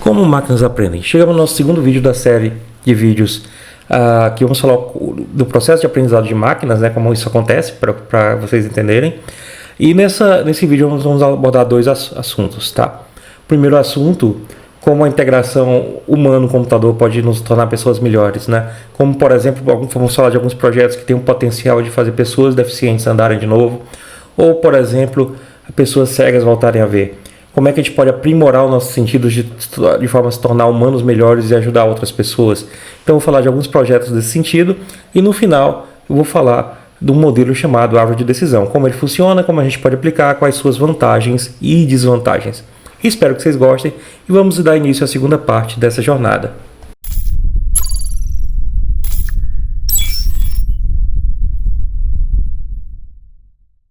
Como máquinas aprendem? Chegamos no nosso segundo vídeo da série de vídeos que vamos falar do processo de aprendizado de máquinas, né, como isso acontece, para vocês entenderem. E nesse vídeo nós vamos abordar dois assuntos, tá? O primeiro assunto, como a integração humano-computador pode nos tornar pessoas melhores, né? Como, por exemplo, vamos falar de alguns projetos que têm o potencial de fazer pessoas deficientes andarem de novo, ou, por exemplo, pessoas cegas voltarem a ver. Como é que a gente pode aprimorar os nossos sentidos de forma a se tornar humanos melhores e ajudar outras pessoas? Então, eu vou falar de alguns projetos desse sentido e, no final, eu vou falar de um modelo chamado árvore de decisão. Como ele funciona, como a gente pode aplicar, quais suas vantagens e desvantagens. Espero que vocês gostem e vamos dar início à segunda parte dessa jornada.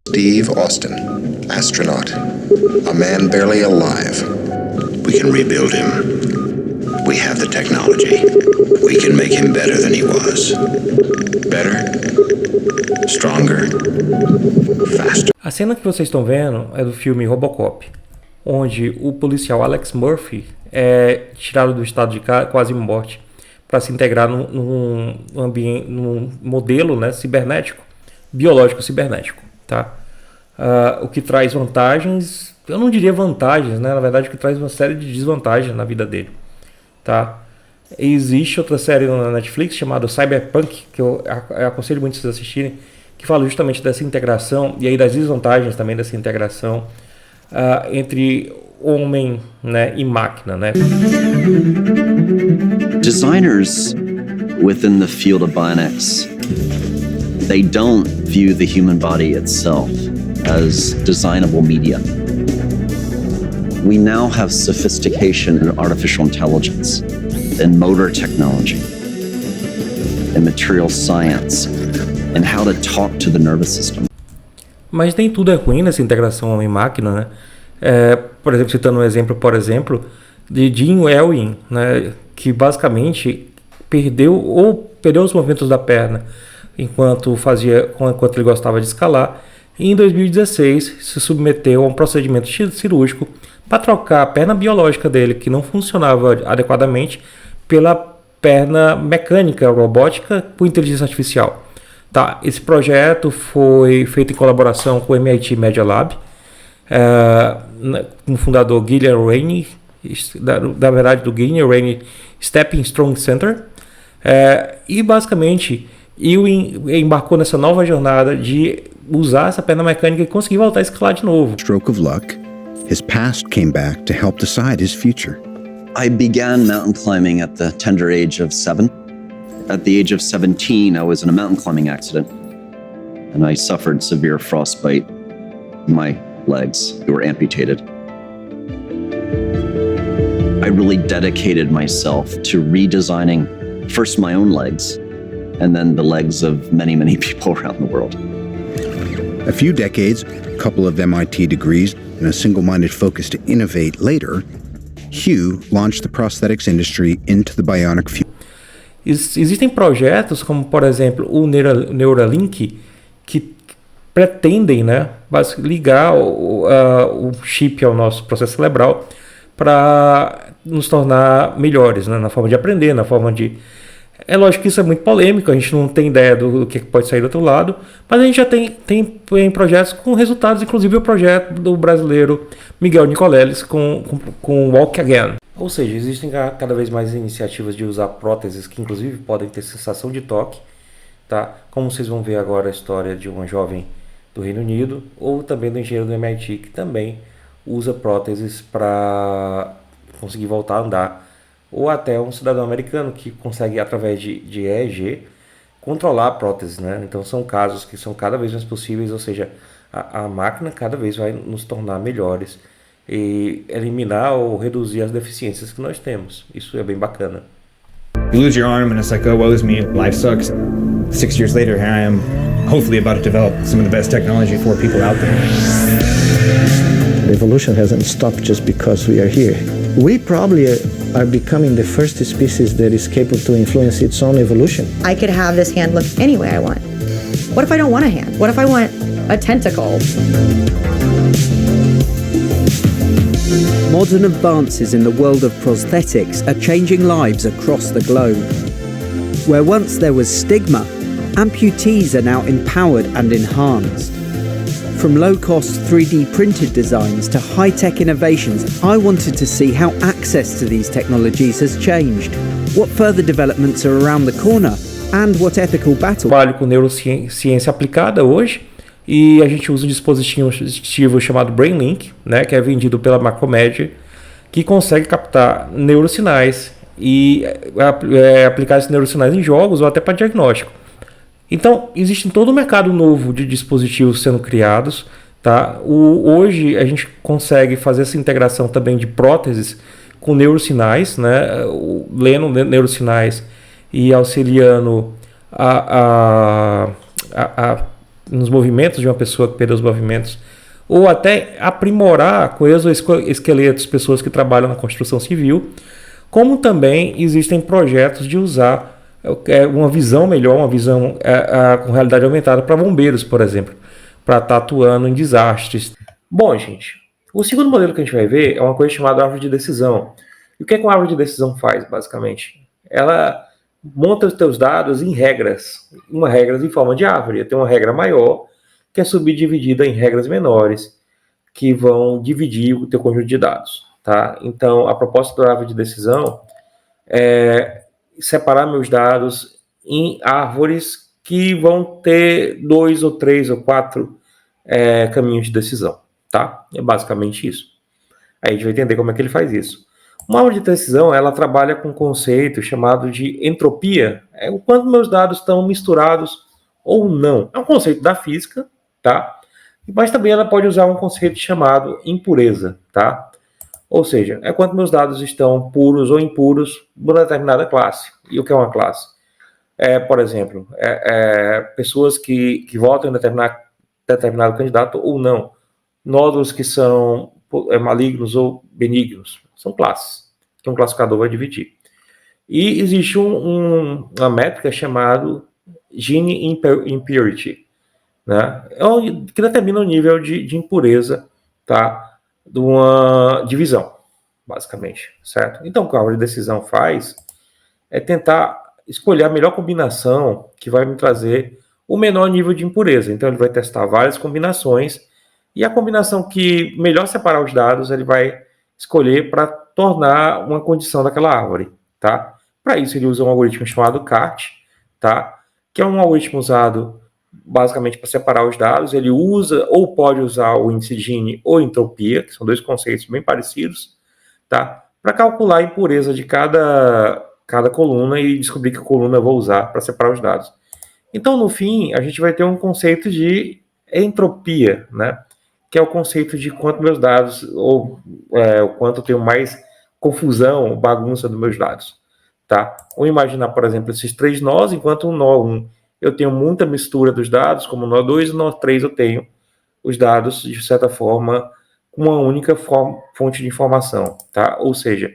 Steve Austin, astronaut. A man barely alive. We can rebuild him. We have the technology. We can make him better than he was. Better, stronger, faster. A cena que vocês estão vendo é do filme Robocop, onde o policial Alex Murphy é tirado do estado de quase morte para se integrar num ambiente, num modelo, né, cibernético, biológico cibernético, tá? O que traz vantagens, eu não diria vantagens, né? Na verdade, o que traz uma série de desvantagens na vida dele, tá? Existe outra série na Netflix chamada Cyberpunk, que eu aconselho muito vocês assistirem, que fala justamente dessa integração e aí das desvantagens também dessa integração entre homem, né, e máquina, né? Designers within the field of bionics, they don't view the human body itself as designable media. We now have sophistication in artificial intelligence, in motor technology, in material science, and how to talk to the nervous system. Mas nem tudo é ruim nessa integração homem-máquina, né? Por exemplo, citando um exemplo, de Jim Elwin, né, que basicamente perdeu os movimentos da perna enquanto ele gostava de escalar. E em 2016 se submeteu a um procedimento cirúrgico para trocar a perna biológica dele, que não funcionava adequadamente, pela perna mecânica, robótica, por inteligência artificial. Tá, esse projeto foi feito em colaboração com o MIT Media Lab, com o fundador Gillian Rainey, da verdade do Gillian Rainey Stepping Stone Center, e basicamente Ewing embarcou nessa nova jornada de usar essa perna mecânica e conseguir voltar a escalar de novo. Stroke of luck, his past came back to help decide his future. I began mountain climbing at the tender age of 7. At the age of 17, I was in a mountain climbing accident, and I suffered severe frostbite in my legs. They were amputated. I really dedicated myself to redesigning first my own legs, and then the legs of many, many people around the world. A few decades, a couple of MIT degrees, and a single-minded focus to innovate later, Hugh launched the prosthetics industry into the bionic future. Existem projetos como, por exemplo, o Neuralink, que pretendem, né, ligar o chip ao nosso processo cerebral para nos tornar melhores, né, na forma de aprender, na forma de... É lógico que isso é muito polêmico, a gente não tem ideia do que pode sair do outro lado, mas a gente já tem projetos com resultados, inclusive o projeto do brasileiro Miguel Nicoleles com Walk Again. Ou seja, existem cada vez mais iniciativas de usar próteses que inclusive podem ter sensação de toque, tá? Como vocês vão ver agora a história de uma jovem do Reino Unido, ou também do engenheiro do MIT, que também usa próteses para conseguir voltar a andar, ou até um cidadão americano que consegue, através de EEG, controlar a prótese, né? Então são casos que são cada vez mais possíveis, ou seja, a máquina cada vez vai nos tornar melhores e eliminar ou reduzir as deficiências que nós temos. Isso é bem bacana. You lose your arm and it's like, oh, woe is me, life sucks. 6 years later, here I am, hopefully about to develop some of the best technology for people out there. The evolution hasn't stopped just because we are here. We probably are becoming the first species that is capable to influence its own evolution. I could have this hand look any way I want. What if I don't want a hand? What if I want a tentacle? modern advances in the world of prosthetics are changing lives across the globe. Where once there was stigma, amputees are now empowered and enhanced. From low-cost 3D printed designs to high-tech innovations, I wanted to see how access to these technologies has changed, what further developments are around the corner, and what ethical battle. Trabalho com neurociência aplicada hoje, e a gente usa um dispositivo chamado BrainLink, né, que é vendido pela Macromedia, que consegue captar neurosinais e aplicar esses neurosinais em jogos ou até para diagnóstico. Então, existe todo um mercado novo de dispositivos sendo criados. Tá? Hoje a gente consegue fazer essa integração também de próteses com neurosinais, né? Lendo neurosinais e auxiliando nos movimentos de uma pessoa que perdeu os movimentos, ou até aprimorar com exoesqueletos, pessoas que trabalham na construção civil, como também existem projetos de usar uma visão melhor, uma visão com realidade aumentada para bombeiros, por exemplo, para estar atuando em desastres. Bom, gente, o segundo modelo que a gente vai ver é uma coisa chamada árvore de decisão. E o que uma árvore de decisão faz, basicamente? Ela monta os teus dados em regras, regras em forma de árvore. Tem uma regra maior, que é subdividida em regras menores, que vão dividir o teu conjunto de dados. Tá? Então, a proposta da árvore de decisão é separar meus dados em árvores que vão ter 2 ou 3 ou 4 caminhos de decisão. Tá? É basicamente isso. Aí a gente vai entender como é que ele faz isso. Uma árvore de decisão, ela trabalha com um conceito chamado de entropia, o quanto meus dados estão misturados ou não. É um conceito da física, tá? Mas também ela pode usar um conceito chamado impureza, tá? Ou seja, é quanto meus dados estão puros ou impuros numa determinada classe. E o que é uma classe? Por exemplo, pessoas que votam em determinado candidato ou não. Nódulos que são malignos ou benignos. São classes, que um classificador vai dividir. E existe uma métrica chamada Gini Impurity, né? Que determina o nível de impureza, tá? De uma divisão, basicamente, certo? Então, o que a árvore de decisão faz é tentar escolher a melhor combinação que vai me trazer o menor nível de impureza. Então, ele vai testar várias combinações e a combinação que melhor separar os dados, ele vai escolher para tornar uma condição daquela árvore, tá? Para isso, ele usa um algoritmo chamado CART, tá? Que é um algoritmo usado basicamente para separar os dados. Ele usa ou pode usar o índice Gini ou entropia, que são dois conceitos bem parecidos, tá? Para calcular a impureza de cada coluna e descobrir que coluna eu vou usar para separar os dados. Então, no fim, a gente vai ter um conceito de entropia, né? Que é o conceito de quanto meus dados, ou o quanto eu tenho mais confusão, bagunça dos meus dados. Tá? Vamos imaginar, por exemplo, esses 3 nós, enquanto o nó 1 eu tenho muita mistura dos dados, como o nó 2 e o nó 3 eu tenho os dados, de certa forma, com uma única fonte de informação. Tá? Ou seja,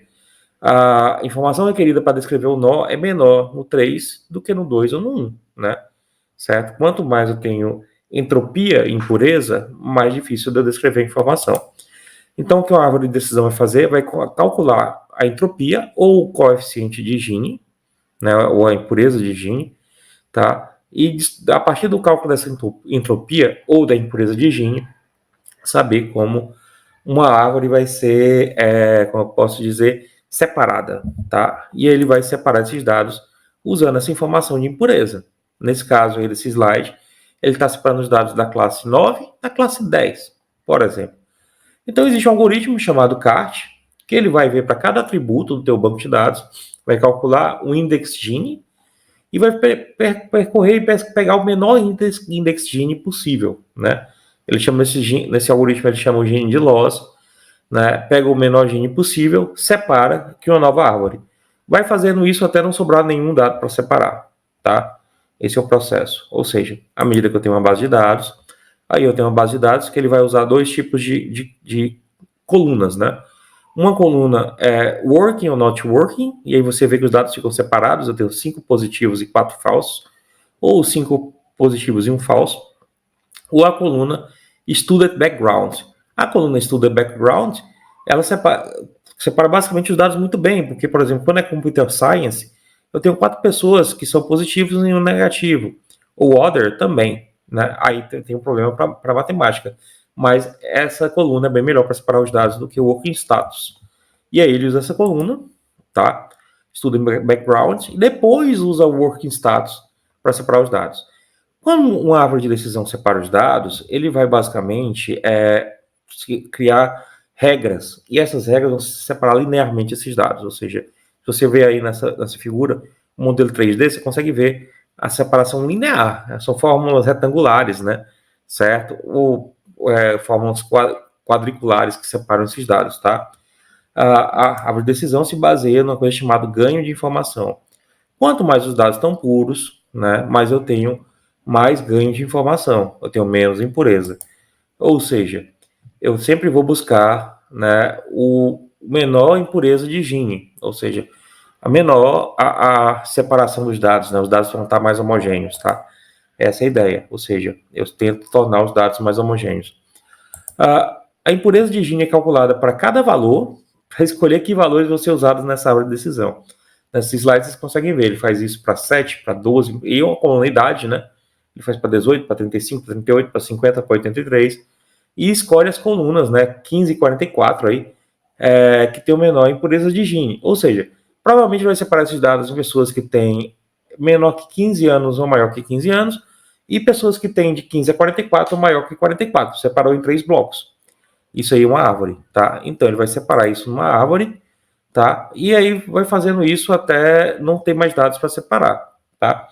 a informação requerida para descrever o nó é menor no 3 do que no 2 ou no 1. Né? Certo? Quanto mais eu tenho entropia e impureza, mais difícil de eu descrever a informação. Então, o que a árvore de decisão vai fazer? Vai calcular a entropia ou o coeficiente de Gini, né, ou a impureza de Gini, tá? E a partir do cálculo dessa entropia ou da impureza de Gini, saber como uma árvore vai ser, como eu posso dizer, separada, tá? E ele vai separar esses dados usando essa informação de impureza. Nesse caso, esse slide, ele está separando os dados da classe 9 da classe 10, por exemplo. Então, existe um algoritmo chamado CART, que ele vai ver para cada atributo do teu banco de dados, vai calcular o index Gini e vai percorrer e pegar o menor index Gini possível, né? Ele chama nesse algoritmo, ele chama o Gini de loss, né? Pega o menor Gini possível, separa, cria uma nova árvore. Vai fazendo isso até não sobrar nenhum dado para separar, tá? Esse é o processo. Ou seja, à medida que eu tenho uma base de dados, aí eu tenho uma base de dados que ele vai usar 2 tipos de colunas, né? Uma coluna é working ou not working, e aí você vê que os dados ficam separados, eu tenho 5 positivos e 4 falsos, ou 5 positivos e 1 falso. Ou a coluna student background. A coluna student background, ela separa basicamente os dados muito bem, porque, por exemplo, quando é Computer Science, eu tenho 4 pessoas que são positivos e um negativo. O Other também, né? Aí tem um problema para matemática. Mas essa coluna é bem melhor para separar os dados do que o Working Status. E aí ele usa essa coluna, tá? Estuda em background e depois usa o Working Status para separar os dados. Quando uma árvore de decisão separa os dados, ele vai basicamente criar regras. E essas regras vão separar linearmente esses dados. Ou seja, se você vê aí nessa figura, o modelo 3D, você consegue ver a separação linear. Né? São fórmulas retangulares, né? Certo? Ou fórmulas quadriculares que separam esses dados, tá? A árvore de decisão se baseia numa coisa chamada ganho de informação. Quanto mais os dados estão puros, né, mais eu tenho mais ganho de informação, eu tenho menos impureza. Ou seja, eu sempre vou buscar, né, o menor impureza de Gini, ou seja, a menor a separação dos dados, né, os dados vão estar mais homogêneos, tá? Essa é a ideia, ou seja, eu tento tornar os dados mais homogêneos. A impureza de Gini é calculada para cada valor, para escolher que valores vão ser usados nessa árvore de decisão. Nesses slides vocês conseguem ver, ele faz isso para 7, para 12, e uma comunidade, né? Ele faz para 18, para 35, para 38, para 50, para 83, e escolhe as colunas, né? 15 e 44 aí, que tem o menor impureza de Gini. Ou seja, provavelmente vai separar esses dados em pessoas que têm menor que 15 anos ou maior que 15 anos, e pessoas que têm de 15 a 44 ou maior que 44. Separou em 3 blocos. Isso aí é uma árvore, tá? Então ele vai separar isso numa árvore, tá? E aí vai fazendo isso até não ter mais dados para separar, tá?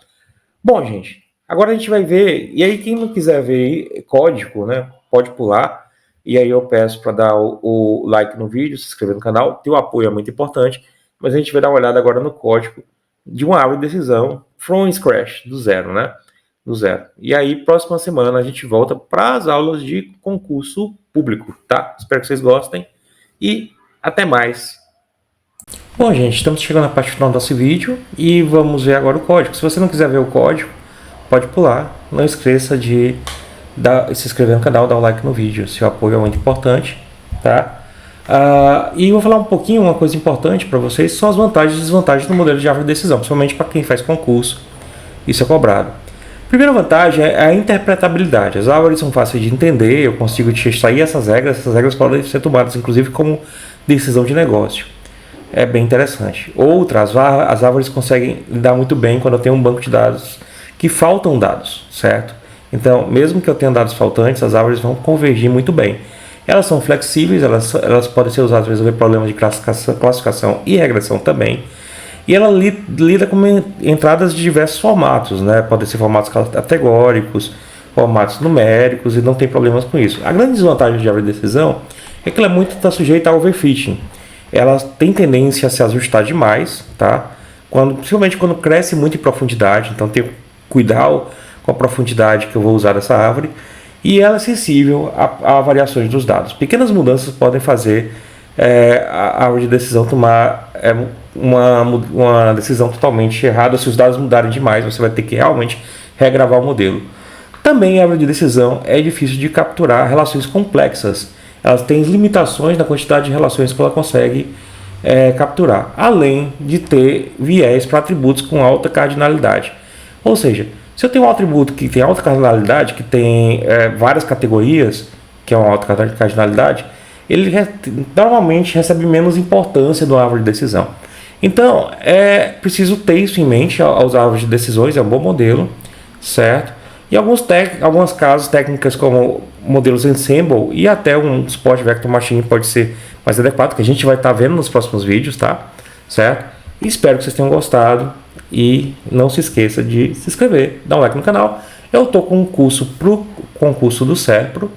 Bom, gente, agora a gente vai ver, e aí quem não quiser ver código, né, pode pular, e aí eu peço para dar o like no vídeo, se inscrever no canal, teu apoio é muito importante, mas a gente vai dar uma olhada agora no código de uma árvore de decisão from scratch, do zero, né? Do zero. E aí, próxima semana, a gente volta para as aulas de concurso público, tá? Espero que vocês gostem e até mais. Bom, gente, estamos chegando na parte final do nosso vídeo e vamos ver agora o código. Se você não quiser ver o código, pode pular. Não esqueça de se inscrever no canal, dar o like no vídeo. Seu apoio é muito importante, tá? E vou falar um pouquinho, uma coisa importante para vocês, são as vantagens e desvantagens do modelo de árvore de decisão, principalmente para quem faz concurso, isso é cobrado. Primeira vantagem é a interpretabilidade. As árvores são fáceis de entender, eu consigo te extrair essas regras podem ser tomadas inclusive como decisão de negócio. É bem interessante. Outra, as árvores conseguem lidar muito bem quando eu tenho um banco de dados que faltam dados, certo? Então, mesmo que eu tenha dados faltantes, as árvores vão convergir muito bem. Elas são flexíveis, elas podem ser usadas para resolver problemas de classificação e regressão também. E ela lida com entradas de diversos formatos, né? Podem ser formatos categóricos, formatos numéricos, e não tem problemas com isso. A grande desvantagem de árvore de decisão é que ela está sujeita a overfitting. Ela tem tendência a se ajustar demais, tá? Principalmente quando cresce muito em profundidade, então tem que cuidar com a profundidade que eu vou usar dessa árvore. E ela é sensível a variações dos dados. Pequenas mudanças podem fazer a árvore de decisão tomar uma decisão totalmente errada. Se os dados mudarem demais, você vai ter que realmente regravar o modelo. Também a árvore de decisão é difícil de capturar relações complexas. Ela tem limitações na quantidade de relações que ela consegue capturar, além de ter viés para atributos com alta cardinalidade. Ou seja, se eu tenho um atributo que tem alta cardinalidade, que tem várias categorias, que é uma alta cardinalidade, ele normalmente recebe menos importância da árvore de decisão. Então, é preciso ter isso em mente aos árvores de decisões, é um bom modelo, certo? E alguns casos, técnicas como modelos Ensemble e até um Support Vector Machine pode ser mais adequado, que a gente vai estar vendo nos próximos vídeos, tá? Certo? E espero que vocês tenham gostado e não se esqueça de se inscrever, dar um like no canal. Eu estou com um curso para o concurso do Serpro,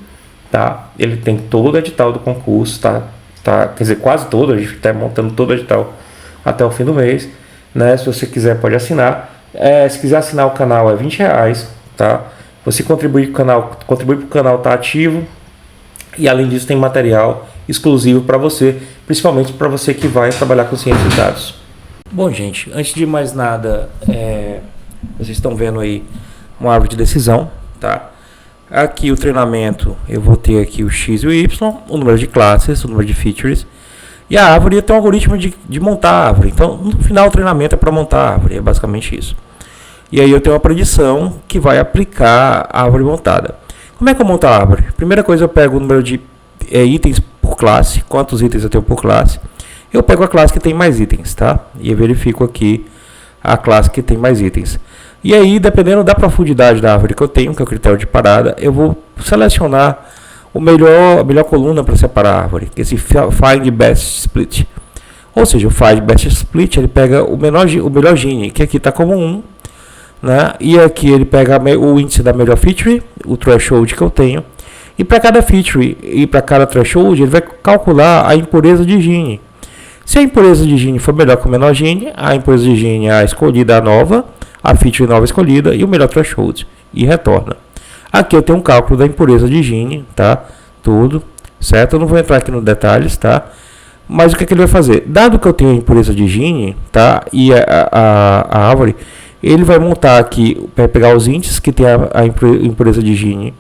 tá? Ele tem todo o edital do concurso, tá? Quer dizer, quase todo, a gente está montando todo o edital até o fim do mês, né? Se você quiser, pode assinar. Se quiser assinar o canal é R$20, tá? Você contribui para o canal tá ativo, e além disso tem material exclusivo para você, principalmente para você que vai trabalhar com ciência de dados. Bom, gente, antes de mais nada, vocês estão vendo aí uma árvore de decisão, tá? Aqui o treinamento, eu vou ter aqui o X e o Y, o número de classes, o número de features. E a árvore tem um algoritmo de montar a árvore. Então, no final, o treinamento é para montar a árvore, é basicamente isso. E aí eu tenho uma predição que vai aplicar a árvore montada. Como é que eu monto a árvore? Primeira coisa, eu pego o número de itens por classe, quantos itens eu tenho por classe. Eu pego a classe que tem mais itens, tá? E eu verifico aqui a classe que tem mais itens. E aí, dependendo da profundidade da árvore que eu tenho, que é o critério de parada, eu vou selecionar a melhor coluna para separar a árvore, esse Find Best Split. Ou seja, o Find Best Split, ele pega o melhor gene, que aqui está como 1, né? E aqui ele pega o índice da melhor feature, o threshold que eu tenho, e para cada feature e para cada threshold, ele vai calcular a impureza de gene. Se a impureza de gene for melhor que o menor gene, a impureza de gene é a escolhida, a nova, a feature nova escolhida e o melhor threshold, e retorna. Aqui eu tenho um cálculo da impureza de gene, tá? Tudo, certo? Eu não vou entrar aqui nos detalhes, tá? Mas o que, é que ele vai fazer? Dado que eu tenho a impureza de gene, tá? E a árvore, ele vai montar aqui, vai pegar os índices que tem a impureza de gene,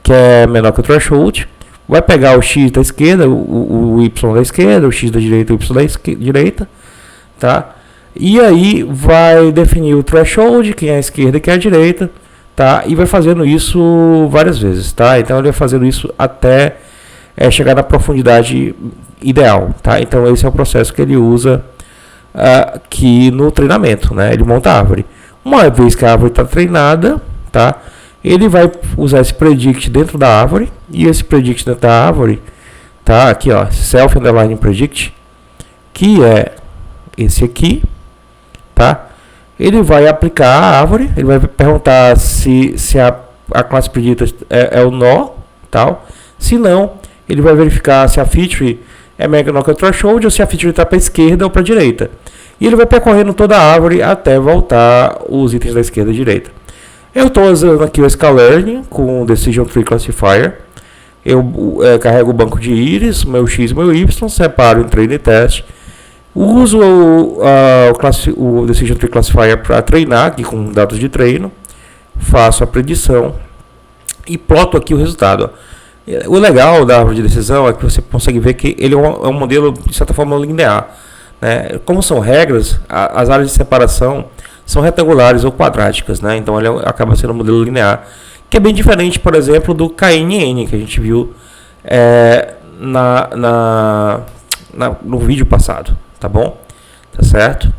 que é menor que o threshold, vai pegar o X da esquerda, o Y da esquerda, o X da direita, o Y da direita, tá? E aí vai definir o threshold, quem é a esquerda e quem é a direita, tá? E vai fazendo isso várias vezes, tá? Então ele vai fazendo isso até chegar na profundidade ideal, tá? Então esse é o processo que ele usa aqui no treinamento, né? Ele monta a árvore. Uma vez que a árvore está treinada, tá? Ele vai usar esse predict dentro da árvore, e esse predict dentro da árvore, tá? Aqui, ó, self underline predict, que é esse aqui, tá? Ele vai aplicar a árvore, ele vai perguntar se a classe predita é o nó, tal. Se não, ele vai verificar se a feature é menor que o threshold, ou se a feature está para a esquerda ou para a direita. E ele vai percorrendo toda a árvore até voltar os itens da esquerda e direita. Eu estou usando aqui o Scalearn com o Decision Tree Classifier. Eu carrego o banco de íris, meu X e meu Y, separo em treino e teste. Uso o Decision Tree Classifier para treinar aqui com dados de treino. Faço a predição e ploto aqui o resultado. Ó. O legal da árvore de decisão é que você consegue ver que ele é um modelo, de certa forma, linear. Né? Como são regras, as áreas de separação são retangulares ou quadráticas, né? Então ele acaba sendo um modelo linear, que é bem diferente, por exemplo, do KNN, que a gente viu no vídeo passado, tá bom? Tá certo?